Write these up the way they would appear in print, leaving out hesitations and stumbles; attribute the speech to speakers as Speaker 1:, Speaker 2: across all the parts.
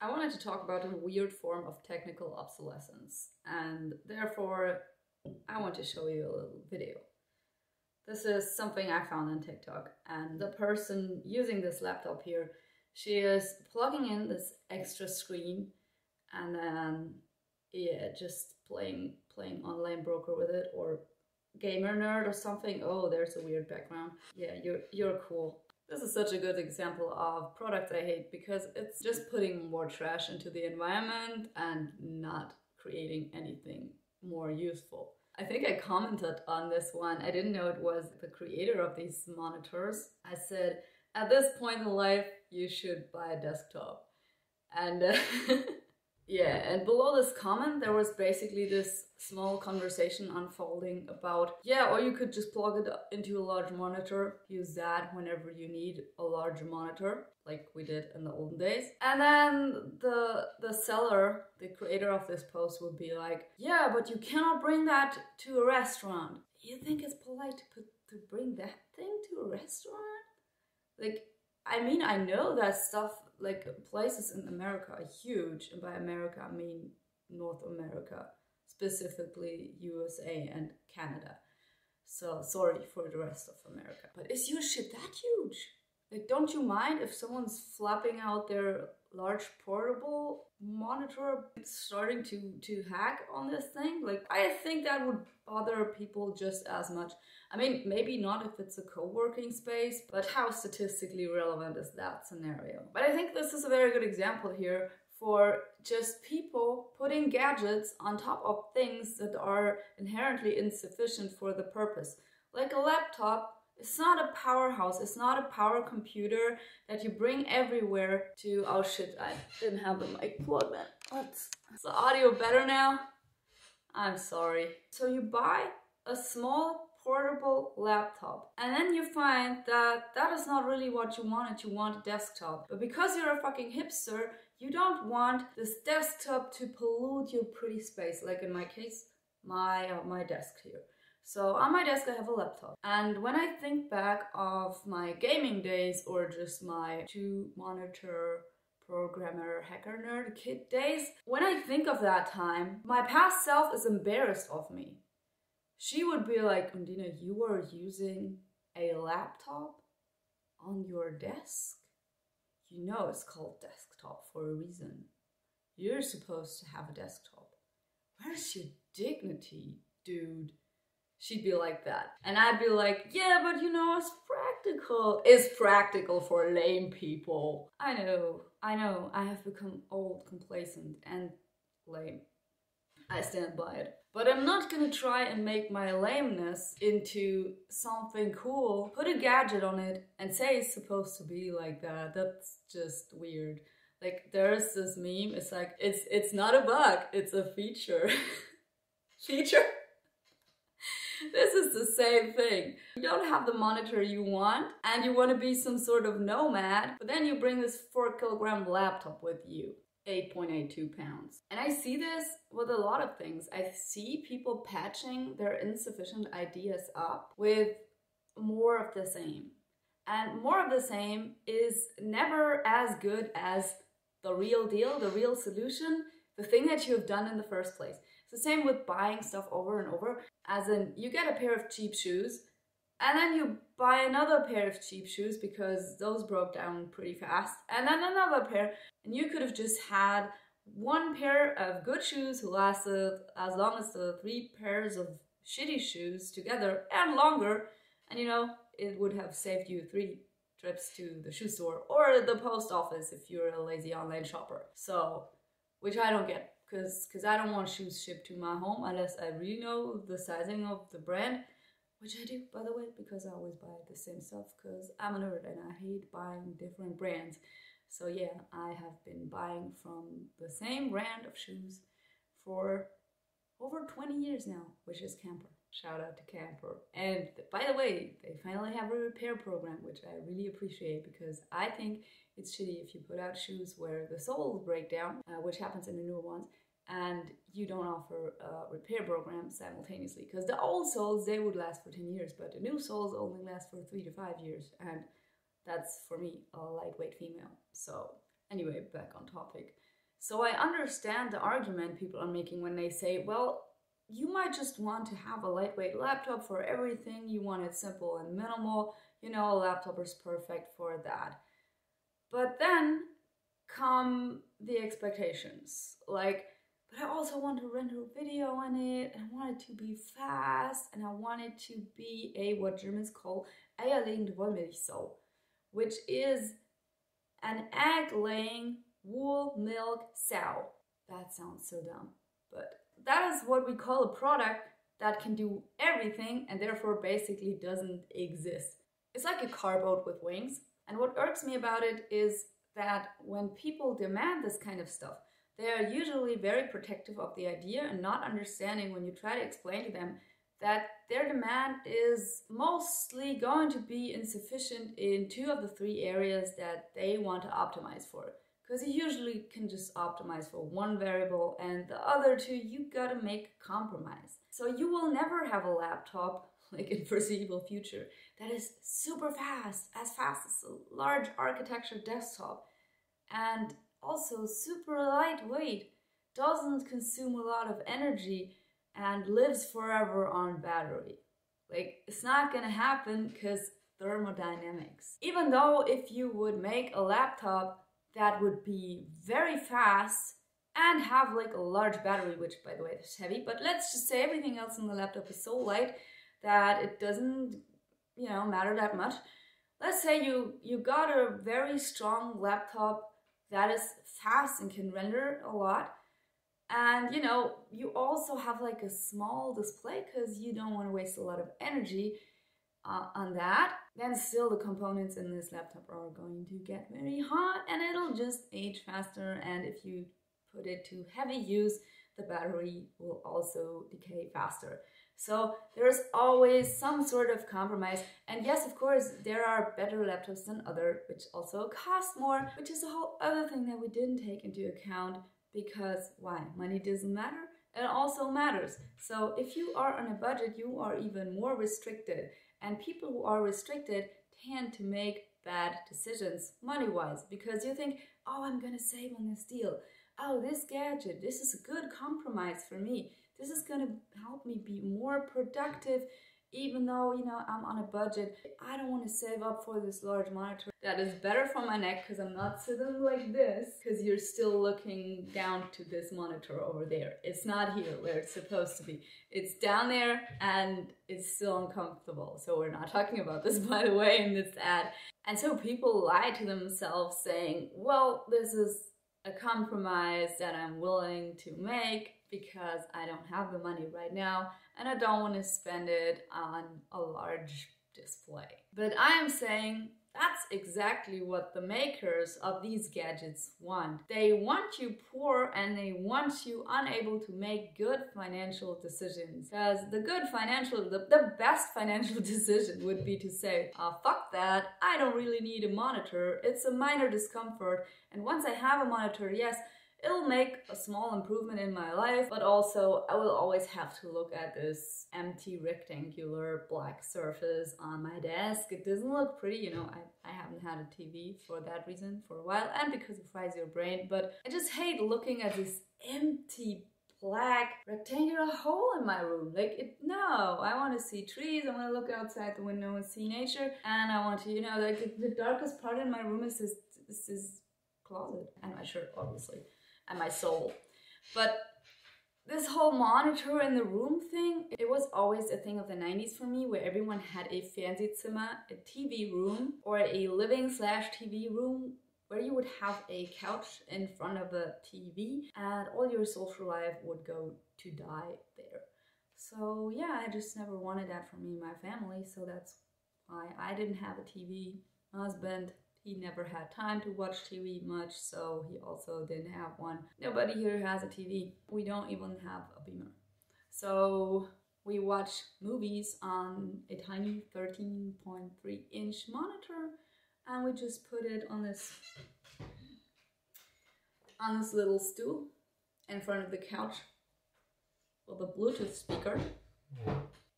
Speaker 1: I wanted to talk about a weird form of technical obsolescence, and therefore I want to show you a little video. This is something I found on TikTok, and the person using this laptop here, she is plugging in this extra screen and then, yeah, just playing online broker with it, or gamer nerd or something. Oh, there's a weird background. Yeah, you're cool. This is such a good example of product I hate, because it's just putting more trash into the environment and not creating anything more useful. I think I commented on this one. I didn't know it was the creator of these monitors. I said, at this point in life, you should buy a desktop. And yeah, and below this comment, there was basically this small conversation unfolding about, yeah, or you could just plug it into a large monitor, use that whenever you need a larger monitor, like we did in the olden days. And then the seller, the creator of this post, would be like, yeah, but you cannot bring that to a restaurant. You think it's polite to bring that thing to a restaurant? Like, I mean, I know that stuff, like, places in America are huge, and by America I mean North America, specifically USA and Canada. So sorry for the rest of America. But is your shit that huge? Like, don't you mind if someone's flapping out their large portable monitor starting to hack on this thing? Like, I think that would bother people just as much. I mean, maybe not if it's a co-working space, but how statistically relevant is that scenario? But I think this is a very good example here for just people putting gadgets on top of things that are inherently insufficient for the purpose. Like a laptop, it's not a powerhouse, it's not a power computer that you bring everywhere to... Oh shit, I didn't have the mic plugged in. Is the audio better now? I'm sorry. So you buy a small portable laptop, and then you find that that is not really what you wanted. You want a desktop. But because you're a fucking hipster, you don't want this desktop to pollute your pretty space. Like in my case, my desk here. So on my desk I have a laptop, and when I think back of my gaming days, or just my 2-monitor programmer hacker nerd kid days, when I think of that time, my past self is embarrassed of me. She would be like, Undina, you were using a laptop on your desk? You know it's called desktop for a reason. You're supposed to have a desktop. Where's your dignity, dude? She'd be like that. And I'd be like, yeah, but you know, it's practical. It's practical for lame people. I know. I have become old, complacent, and lame. I stand by it. But I'm not gonna try and make my lameness into something cool, put a gadget on it, and say it's supposed to be like that. That's just weird. Like, there's this meme, it's like, it's not a bug, it's a feature. Feature? This is the same thing. You don't have the monitor you want, and you want to be some sort of nomad, but then you bring this 4-kilogram laptop with you. 8.82 pounds. And I see this with a lot of things. I see people patching their insufficient ideas up with more of the same. And more of the same is never as good as the real deal, the real solution, the thing that you have done in the first place. It's the same with buying stuff over and over. As in, you get a pair of cheap shoes, and then you buy another pair of cheap shoes because those broke down pretty fast, and then another pair, and you could have just had one pair of good shoes who lasted as long as the 3 pairs of shitty shoes together and longer, and you know, it would have saved you 3 trips to the shoe store or the post office if you're a lazy online shopper. So, which I don't get, because I don't want shoes shipped to my home unless I really know the sizing of the brand. Which I do, by the way, because I always buy the same stuff, because I'm a nerd and I hate buying different brands. So yeah, I have been buying from the same brand of shoes for over 20 years now, which is Camper. Shout out to Camper. And by the way, they finally have a repair program, which I really appreciate, because I think it's shitty if you put out shoes where the soles break down, which happens in the newer ones, and you don't offer a repair program simultaneously. Because the old soles, they would last for 10 years, but the new soles only last for 3 to 5 years. And that's, for me, a lightweight female. So anyway, back on topic. So I understand the argument people are making when they say, well, you might just want to have a lightweight laptop for everything. You want it simple and minimal. You know, a laptop is perfect for that. But then come the expectations. Like, but I also want to render a video on it, and I want it to be fast, and I want it to be what Germans call eierlegende Wollmilchsau, which is an egg-laying wool milk sow. That sounds so dumb, but that is what we call a product that can do everything and therefore basically doesn't exist. It's like a car boat with wings. And what irks me about it is that when people demand this kind of stuff, they are usually very protective of the idea and not understanding when you try to explain to them that their demand is mostly going to be insufficient in 2 of the 3 areas that they want to optimize for. Because you usually can just optimize for 1 variable, and the other 2 you gotta make a compromise. So you will never have a laptop, like in foreseeable future, that is super fast as a large architecture desktop, and also super lightweight, doesn't consume a lot of energy, and lives forever on battery. Like, it's not gonna happen because thermodynamics. Even though if you would make a laptop that would be very fast and have like a large battery, which by the way is heavy, but let's just say everything else in the laptop is so light that it doesn't, matter that much. Let's say you got a very strong laptop that is fast and can render a lot, and you also have like a small display because you don't want to waste a lot of energy on that, then still the components in this laptop are going to get very hot and it'll just age faster, and if you put it to heavy use, the battery will also decay faster. So there's always some sort of compromise. And yes, of course, there are better laptops than other, which also cost more, which is a whole other thing that we didn't take into account, because why? Money doesn't matter. It also matters. So if you are on a budget, you are even more restricted. And people who are restricted tend to make bad decisions money-wise, because you think, oh, I'm gonna save on this deal. Oh, this gadget, this is a good compromise for me. This is gonna help me be more productive, even though, I'm on a budget. I don't want to save up for this large monitor that is better for my neck because I'm not sitting like this, because you're still looking down to this monitor over there. It's not here where it's supposed to be. It's down there and it's still uncomfortable. So we're not talking about this, by the way, in this ad. And so people lie to themselves saying, well, this is a compromise that I'm willing to make because I don't have the money right now and I don't want to spend it on a large display. But I am saying that's exactly what the makers of these gadgets want. They want you poor and they want you unable to make good financial decisions. Because the best financial decision would be to say, oh, fuck that, I don't really need a monitor, it's a minor discomfort, and once I have a monitor, yes, it'll make a small improvement in my life, but also I will always have to look at this empty rectangular black surface on my desk. It doesn't look pretty, I haven't had a TV for that reason for a while, and because it fries your brain, but I just hate looking at this empty black rectangular hole in my room. No, I want to see trees, I want to look outside the window and see nature, and I want to, the darkest part in my room is this closet, and my shirt, obviously, and my soul. But this whole monitor in the room thing, it was always a thing of the 90s for me, where everyone had a Fernsehzimmer, a TV room, or a living/TV room, where you would have a couch in front of a TV, and all your social life would go to die there. So yeah, I just never wanted that for me and my family, so that's why I didn't have a TV. My husband, he never had time to watch TV much, so he also didn't have one. Nobody here has a TV. We don't even have a beamer. So we watch movies on a tiny 13.3-inch monitor, and we just put it on this little stool in front of the couch with a Bluetooth speaker,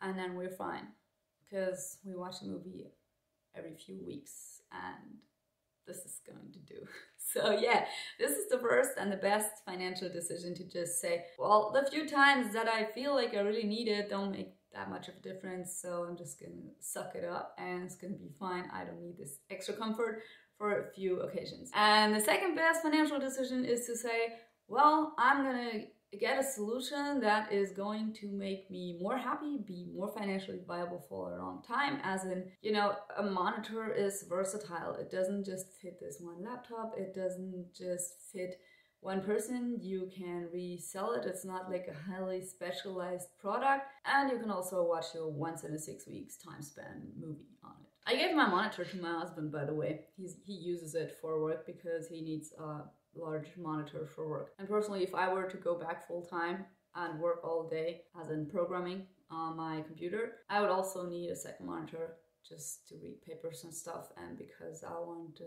Speaker 1: and then we're fine, because we watch a movie every few weeks, and this is going to do. So yeah, this is the first and the best financial decision, to just say, well, the few times that I feel like I really need it don't make that much of a difference, so I'm just gonna suck it up and it's gonna be fine. I don't need this extra comfort for a few occasions. And the second best financial decision is to say, well, I'm gonna get a solution that is going to make me more happy, be more financially viable for a long time. As in, you know, a monitor is versatile. It doesn't just fit this one laptop. It doesn't just fit one person. You can resell it. It's not like a highly specialized product. And you can also watch your once in a 6 weeks time span movie on it. I gave my monitor to my husband, by the way. He uses it for work because he needs a large monitor for work. And personally, if I were to go back full time and work all day, as in programming on my computer, I would also need a second monitor just to read papers and stuff, and because I want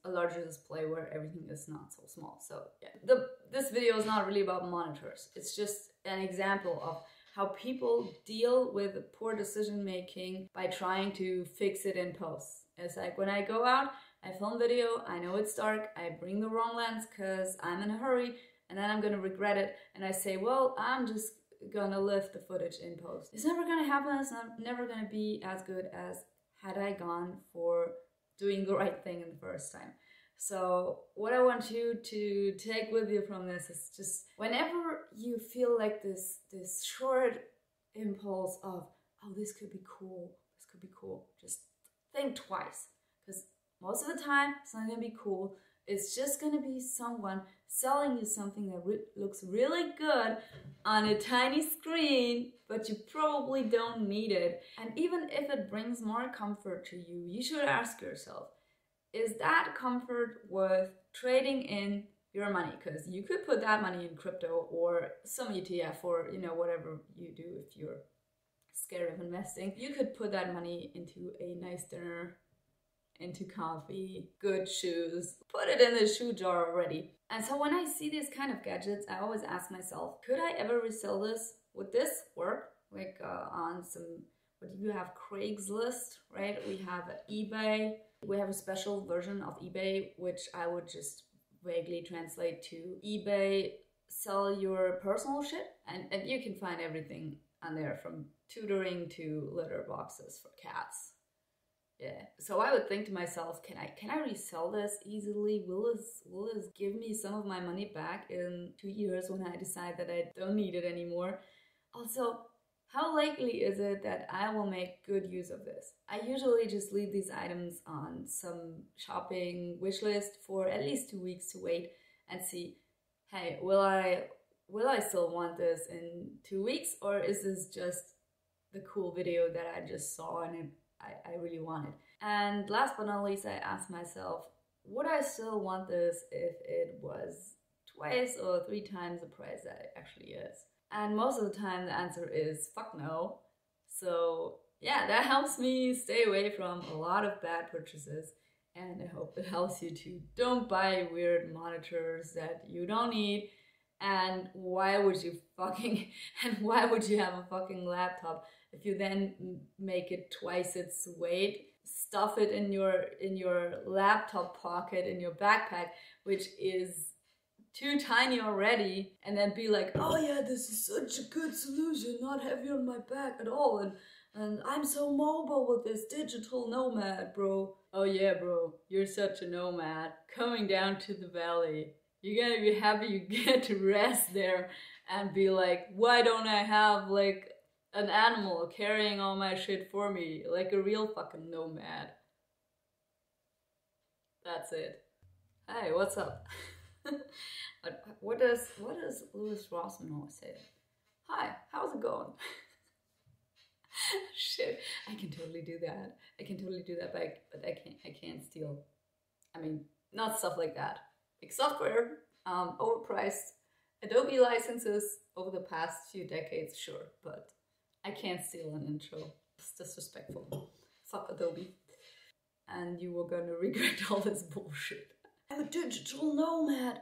Speaker 1: a larger display where everything is not so small. So yeah, this video is not really about monitors. It's just an example of how people deal with poor decision making by trying to fix it in post. It's like when I go out, I film video, I know it's dark, I bring the wrong lens because I'm in a hurry, and then I'm gonna regret it, and I say, well, I'm just gonna lift the footage in post. It's never gonna happen. It's never gonna be as good as had I gone for doing the right thing in the first time. So what I want you to take with you from this is just whenever you feel like this short impulse of, oh, this could be cool, just think twice, because most of the time it's not gonna be cool. It's just gonna be someone selling you something that looks really good on a tiny screen, but you probably don't need it. And even if it brings more comfort to you, you should ask yourself, is that comfort worth trading in your money? Because you could put that money in crypto or some ETF, or, you know, whatever you do if you're scared of investing. You could put that money into a nice dinner, into coffee, good shoes, put it in the shoe jar already. And so when I see these kind of gadgets, I always ask myself, could I ever resell this? Would this work? Like on some, what do you have, Craigslist, right? We have eBay. We have a special version of eBay, which I would just vaguely translate to eBay, sell your personal shit. And you can find everything on there, from tutoring to litter boxes for cats. Yeah, so I would think to myself, can I resell this easily? Will this give me some of my money back in 2 years when I decide that I don't need it anymore? Also, how likely is it that I will make good use of this? I usually just leave these items on some shopping wish list for at least 2 weeks to wait and see, hey, will I still want this in 2 weeks, or is this just the cool video that I just saw and I really wanted? And last but not least, I asked myself, would I still want this if it was 2 or 3 times the price that it actually is? And most of the time the answer is fuck no. So yeah, that helps me stay away from a lot of bad purchases, and I hope it helps you to don't buy weird monitors that you don't need. And why would you have a fucking laptop if you then make it twice its weight, stuff it in your laptop pocket, in your backpack, which is too tiny already, and then be like, oh yeah, this is such a good solution, not heavy on my back at all, and I'm so mobile with this digital nomad, bro. Oh yeah, bro, you're such a nomad. Coming down to the valley, you're gonna be happy you get to rest there and be like, why don't I have like an animal carrying all my shit for me, like a real fucking nomad. That's it. Hey, what's up? What does Louis Rossman always say? Hi, how's it going? Shit, I can totally do that. But I can't steal. I mean, not stuff like that. Like software, overpriced Adobe licenses over the past few decades, sure, but I can't steal an intro. It's disrespectful. Fuck Adobe. And you were gonna regret all this bullshit. I'm a digital nomad.